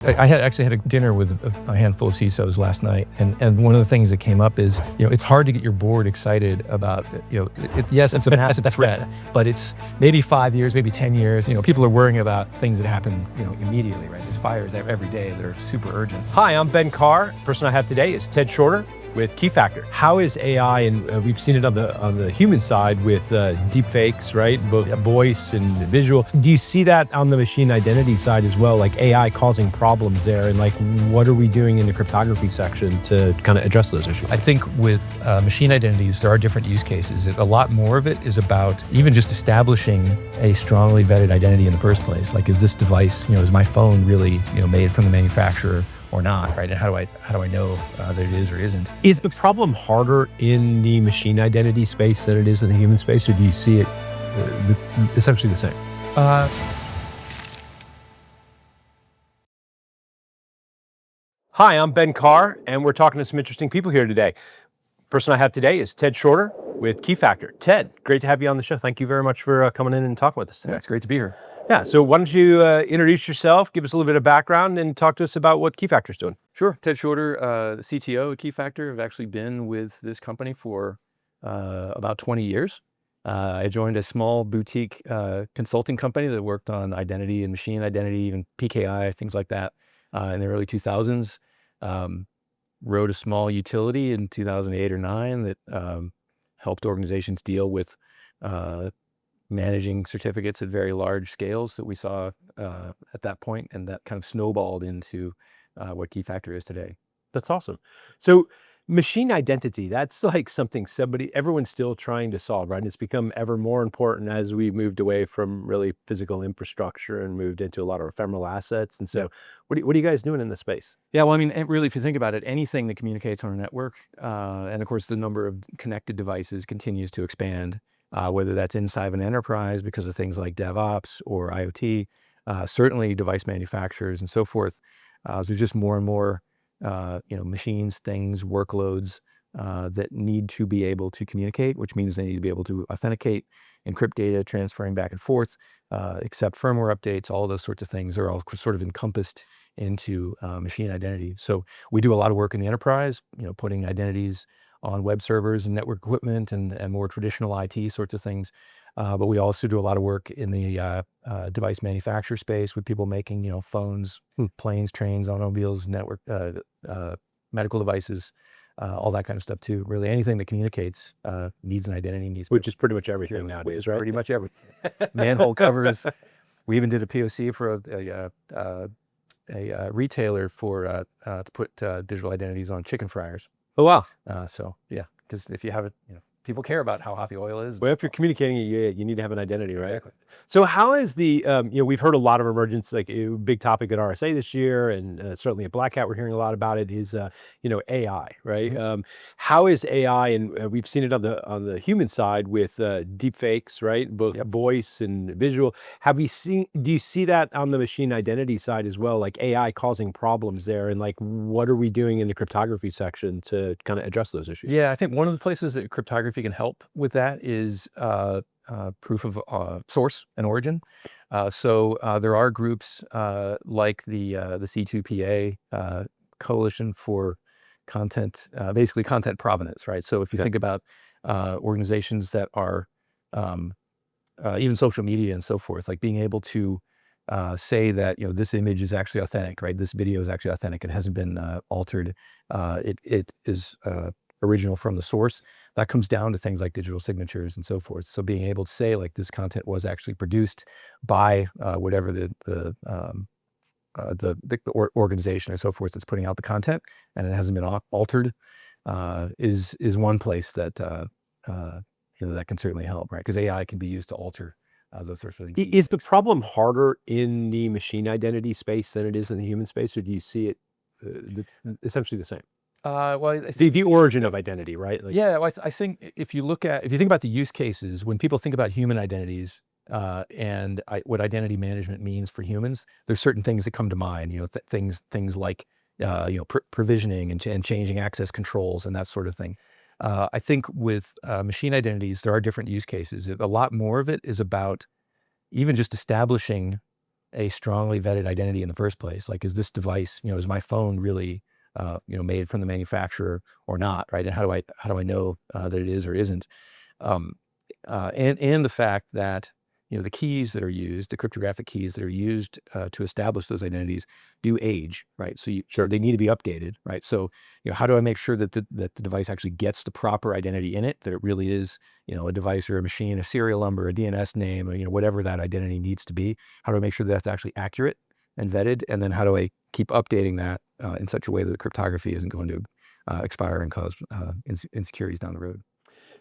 I actually had a dinner with a handful of CISOs last night, and one of the things that came up is, it's hard to get your board excited about, yes, it's a threat, but it's maybe 5 years, maybe 10 years. People are worrying about things that happen, immediately, right? There's fires every day that are super urgent. Hi, I'm Ben Carr. The person I have today is Ted Shorter with Keyfactor. How is AI, and we've seen it on the human side with deep fakes, right? Both voice and visual. Do you see that on the machine identity side as well, like AI causing problems there? And like, what are we doing in the cryptography section to kind of address those issues? I think with machine identities, there are different use cases. A lot more of it is about even just establishing a strongly vetted identity in the first place. Like, is this device, is my phone really, made from the manufacturer or not, right? And how do I know that it is or isn't? Is the problem harder in the machine identity space than it is in the human space, or do you see it essentially the same? Hi, I'm Ben Carr, and we're talking to some interesting people here today. The person I have today is Ted Shorter with Keyfactor. Ted, great to have you on the show. Thank you very much for coming in and talking with us today. Yeah, it's great to be here. Yeah, so why don't you introduce yourself, give us a little bit of background, and talk to us about what Keyfactor's doing. Sure. Ted Shorter, the CTO of Keyfactor. I've actually been with this company for about 20 years. I joined a small boutique consulting company that worked on identity and machine identity, even PKI, things like that, in the early 2000s. Wrote a small utility in 2008 or 9 that helped organizations deal with managing certificates at very large scales that we saw at that point, and that kind of snowballed into what Keyfactor is today. That's awesome. So machine identity, that's like something everyone's still trying to solve, right? And it's become ever more important as we moved away from really physical infrastructure and moved into a lot of ephemeral assets. And so what are you guys doing in this space? Yeah, well, I mean, really, if you think about it, anything that communicates on a network, and of course, the number of connected devices continues to expand, whether that's inside an enterprise because of things like DevOps or IoT, certainly device manufacturers and so forth. So there's just more and more machines, things, workloads that need to be able to communicate, which means they need to be able to authenticate, encrypt data, transferring back and forth, accept firmware updates. All of those sorts of things are all sort of encompassed into machine identity. So we do a lot of work in the enterprise, putting identities on web servers and network equipment and more traditional IT sorts of things. But we also do a lot of work in the device manufacturer space with people making, phones, planes, trains, automobiles, network, medical devices, all that kind of stuff too. Really anything that communicates needs an identity, which is pretty much everything nowadays, right? Pretty much everything. Manhole covers. We even did a POC for a retailer to put digital identities on chicken fryers. Oh, wow. So yeah, because if you have it, people care about how hot the oil is. Well, if you're communicating it, you need to have an identity, right? Exactly. So how is the, we've heard a lot of emergence, like a big topic at RSA this year, and certainly at Black Hat, we're hearing a lot about it, is, AI, right? Mm-hmm. How is AI, and we've seen it on the human side with deep fakes, right? Both voice and visual. Do you see that on the machine identity side as well, like AI causing problems there? And like, what are we doing in the cryptography section to kind of address those issues? Yeah, I think one of the places that cryptography can help with that is proof of source and origin. So there are groups like the C2PA, Coalition for Content, basically content provenance, right? So if you think about organizations that are even social media and so forth, like being able to say that, this image is actually authentic, right? This video is actually authentic. It hasn't been altered. It is original from the source. That comes down to things like digital signatures and so forth. So being able to say like this content was actually produced by whatever the organization or so forth that's putting out the content, and it hasn't been altered, is one place that that can certainly help, right? Because AI can be used to alter those sorts of things. Is the problem harder in the machine identity space than it is in the human space, or do you see it essentially the same? Well, The origin of identity, right? Like, yeah, well, I think if you think about the use cases, when people think about human identities and what identity management means for humans, there's certain things that come to mind. Things like provisioning and changing access controls and that sort of thing. I think with machine identities, there are different use cases. A lot more of it is about even just establishing a strongly vetted identity in the first place. Like, is this device, is my phone really, made from the manufacturer or not, right? And how do I know that it is or isn't? Um, and the fact that the keys that are used, the cryptographic keys that are used to establish those identities, do age, right? So they need to be updated, right? So how do I make sure that the device actually gets the proper identity in it, that it really is a device or a machine, a serial number, a DNS name, or whatever that identity needs to be? How do I make sure that that's actually accurate and vetted? And then how do I keep updating that in such a way that the cryptography isn't going to expire and cause insecurities down the road?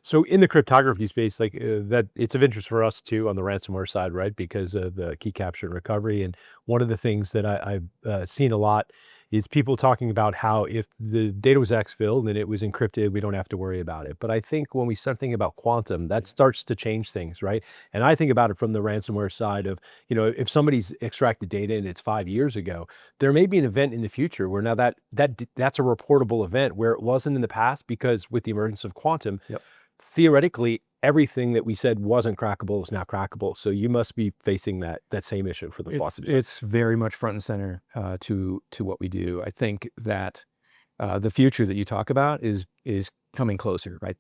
So in the cryptography space, like that, it's of interest for us too on the ransomware side, right? Because of the key capture and recovery. And one of the things that I've seen a lot is people talking about how if the data was exfilled and it was encrypted, we don't have to worry about it. But I think when we start thinking about quantum, that starts to change things, right? And I think about it from the ransomware side of, if somebody's extracted data and it's 5 years ago, there may be an event in the future where now that's a reportable event where it wasn't in the past, because with the emergence of quantum, Yep. theoretically, everything that we said wasn't crackable is now crackable. So you must be facing that same issue for the bosses. It's very much front and center to what we do. I think that the future that you talk about is coming closer, right?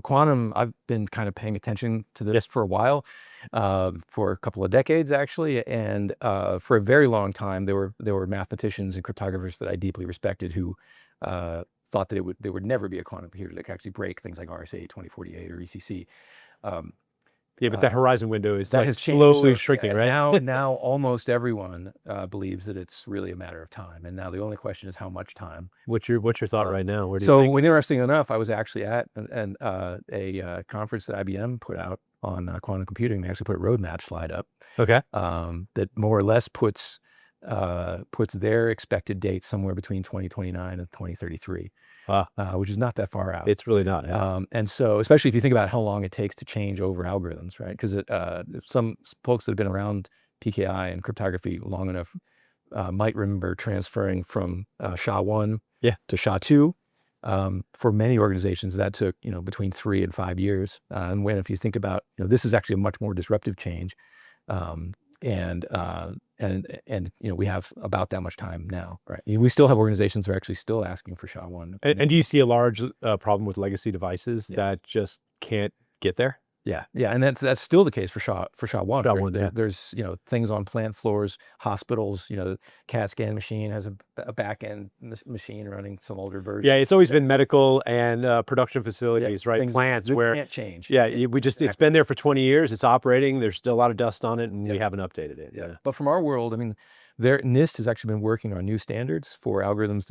Quantum. I've been kind of paying attention to this for a while, for a couple of decades actually, and for a very long time there were mathematicians and cryptographers that I deeply respected who thought that there would never be a quantum computer that could actually break things like RSA 2048 or ECC. Yeah, but that horizon window is that has changed, slowly shrinking, right? Now almost everyone believes that it's really a matter of time, and now the only question is how much time. What's your thought right now? Where do you think? Interesting enough, I was actually at a conference that IBM put out on quantum computing. They actually put a roadmap slide up. Okay. That more or less puts their expected date somewhere between 2029 and 2033, which is not that far out. It's really not. Yeah. And so, especially if you think about how long it takes to change over algorithms, right? Because some folks that have been around PKI and cryptography long enough might remember transferring from SHA-1 to SHA-2. For many organizations, that took between 3 and 5 years. And if you think about, this is actually a much more disruptive change. And we have about that much time now, right? We still have organizations that are actually still asking for SHA-1. And do you see a large problem with legacy devices that just can't get there? Yeah, and that's still the case for SHA-1. SHA-1, yeah. There's things on plant floors, hospitals. CAT scan machine has a back end machine running some older version. Yeah, it's always been medical and production facilities, right? Plants where can't change. Yeah, it's been there for 20 years. It's operating. There's still a lot of dust on it, and we haven't updated it. Yeah. But from our world, I mean, NIST has actually been working on new standards for algorithms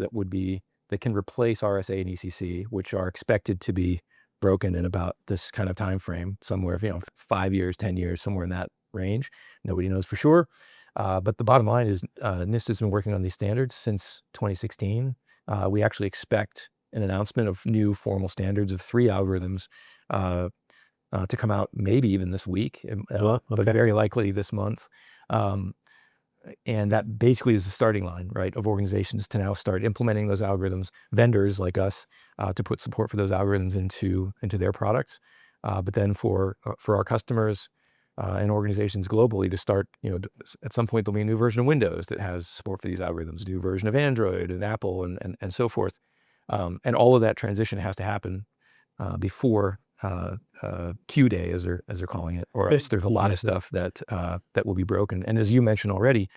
that can replace RSA and ECC, which are expected to be broken in about this kind of time frame, somewhere, if it's 5 years, 10 years, somewhere in that range. Nobody knows for sure. But the bottom line is NIST has been working on these standards since 2016. We actually expect an announcement of new formal standards of 3 algorithms to come out maybe even this week, but very likely this month. And that basically is the starting line, right, of organizations to now start implementing those algorithms, vendors like us, to put support for those algorithms into their products. But then for our customers and organizations globally to start, at some point there'll be a new version of Windows that has support for these algorithms, a new version of Android and Apple and so forth. And all of that transition has to happen before Q Day, as they're calling it, or else there's a lot of stuff that will be broken. And as you mentioned already,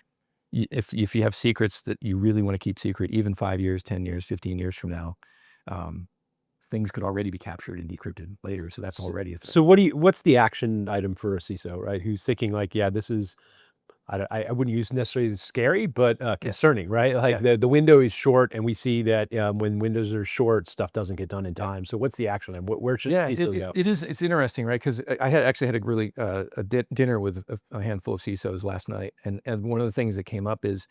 if you have secrets that you really want to keep secret, even 5 years, 10 years, 15 years from now, things could already be captured and decrypted later. So that's already a threat. So what's the action item for a CISO, right? Who's thinking like, yeah, this is, I wouldn't use necessarily scary, but concerning, right? Like the window is short, and we see that when windows are short, stuff doesn't get done in time. So what's the action item? Where should CISO go? It's interesting, right? Because I actually had a really dinner with a handful of CISOs last night, and one of the things that came up is,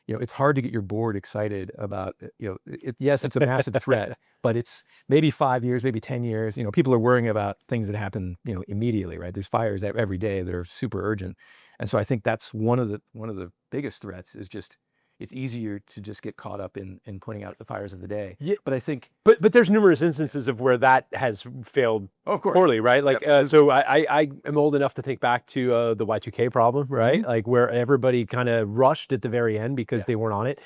it's hard to get your board excited about, yes, it's a massive threat, but it's maybe 5 years, maybe 10 years. People are worrying about things that happen, immediately, right? There's fires every day that are super urgent. And so I think that's one of the biggest threats is just, it's easier to just get caught up in putting out the fires of the day. Yeah. But I think, but there's numerous instances of where that has failed Oh, of course. poorly, right? Like, Absolutely. so I am old enough to think back to the Y2K problem, right? Like where everybody kind of rushed at the very end because they weren't on it.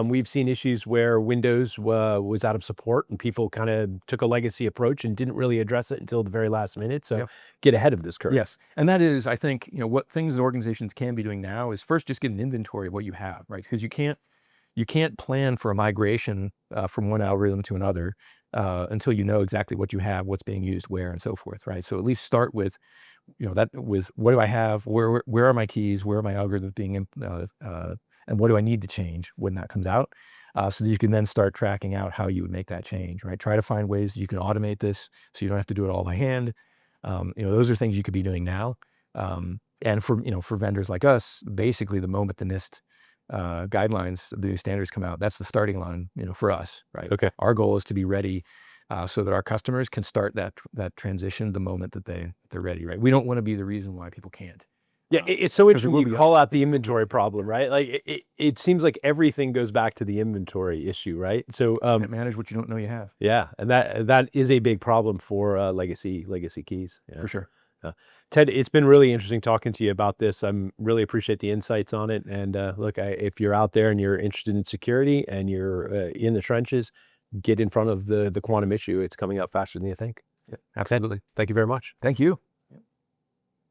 We've seen issues where Windows was out of support and people kind of took a legacy approach and didn't really address it until the very last minute. So get ahead of this curve. Yes. And that is, I think, what things that organizations can be doing now is first just get an inventory of what you have, right? Because you can't plan for a migration from one algorithm to another until you know exactly what you have, what's being used, where, and so forth, right? So at least start with, with what do I have, where are my keys, where are my algorithms being, and what do I need to change when that comes out, so that you can then start tracking out how you would make that change, right? Try to find ways you can automate this so you don't have to do it all by hand. Those are things you could be doing now. And for vendors like us, basically the moment the NIST guidelines, the new standards come out, that's the starting line, for us, right? Okay. Our goal is to be ready so that our customers can start that transition the moment that they're ready, right? We don't want to be the reason why people can't. Yeah, it's so interesting will you be call out the inventory problem, right? Like it seems like everything goes back to the inventory issue, right? So Can't manage what you don't know you have. yeah, and that is a big problem for legacy keys. Yeah. For sure. Ted, it's been really interesting talking to you about this. I'm really appreciate the insights on it. And look, if you're out there and you're interested in security and you're in the trenches, get in front of the quantum issue. It's coming up faster than you think. Yeah, absolutely. Ted, thank you very much. Thank you.